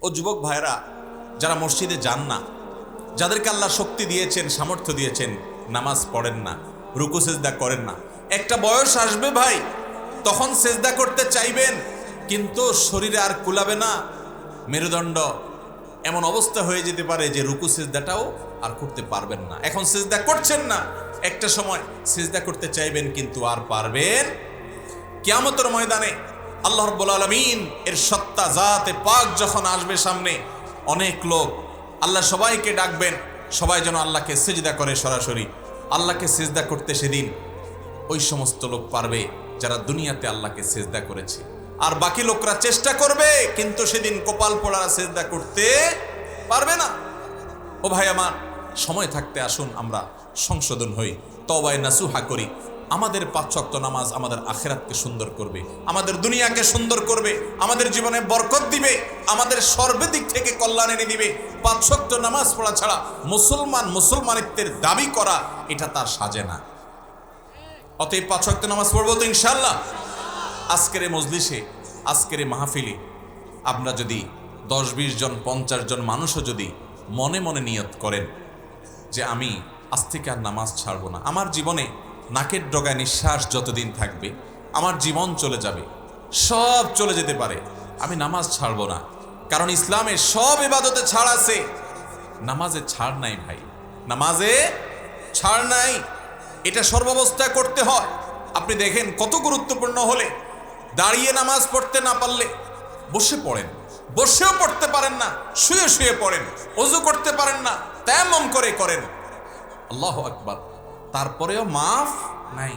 ও যুবক ভাইরা যারা মসজিদে যান না, যাদেরকে আল্লাহ শক্তি দিয়েছেন, সামর্থ্য দিয়েছেন, নামাজ পড়েন না, রুকু সেজদা করেন না, একটা বয়স আসবে ভাই, তখন সেজদা করতে চাইবেন কিন্তু শরীরে আর কুলাবে না, মেরুদণ্ড এমন অবস্থা হয়ে যেতে পারে যে রুকু সেজদাটাও আর করতে পারবেন না। এখন সেজদা করছেন না, একটা সময় সেজদা করতে চাইবেন কিন্তু আর পারবেন। কিয়ামতের ময়দানে আল্লাহ রাব্বুল আলামিন এর সত্তা জাতে পাক যখন আসবে সামনে, অনেক লোক, আল্লাহ সবাইকে ডাকবেন, সবাই যেন আল্লাহকে সিজদা করে সরাসরি। আল্লাহকে সিজদা করতে সেদিন ওই সমস্ত লোক পারবে যারা দুনিয়াতে আল্লাহকে সিজদা করেছে, আর বাকি লোকরা চেষ্টা করবে কিন্তু সেদিন কপাল পোড়া সিজদা করতে পারবে না। ও ভাই আমার, সময় থাকতে আসুন আমরা সংশোধন হই, তওবায়ে নাসুহা করি। আমাদের 5 ওয়াক্ত নামাজ আমাদের আখিরাতকে সুন্দর করবে, আমাদের দুনিয়াকে সুন্দর করবে, আমাদের জীবনে বরকত দিবে, আমাদের সর্বদিক থেকে কল্যাণ এনে দিবে। 5 ওয়াক্ত নামাজ পড়া ছাড়া মুসলমানিত্বের দাবি করা এটা তার সাজে না। অতএব 5 ওয়াক্ত নামাজ পড়বো তো ইনশাআল্লাহ। আজকের এই মজলিসে, আজকের এই মাহফিলে আমরা যদি 10-20 জন 50 জন মানুষও যদি মনে মনে নিয়ত করেন যে আমি আজ থেকে আর নামাজ ছাড়বো না, আমার জীবনে নাকের ডগায় নিঃশ্বাস যতদিন থাকবে, আমার জীবন চলে যাবে, সব চলে যেতে পারে, আমি নামাজ ছাড়বো না। কারণ ইসলামে সব ইবাদতে ছাড় আছে, নামাজে ছাড় নাই ভাই, নামাজে ছাড় নাই। এটা সর্বাবস্থায় করতে হয়। আপনি দেখেন কত গুরুত্বপূর্ণ হলে দাঁড়িয়ে নামাজ পড়তে না পারলে বসে পড়েন, বসেও পড়তে পারেন না শুয়ে শুয়ে পড়েন, ওযু করতে পারেন না তায়াম্মুম করে করেন, আল্লাহু আকবার, তারপরেও মাফ নাই।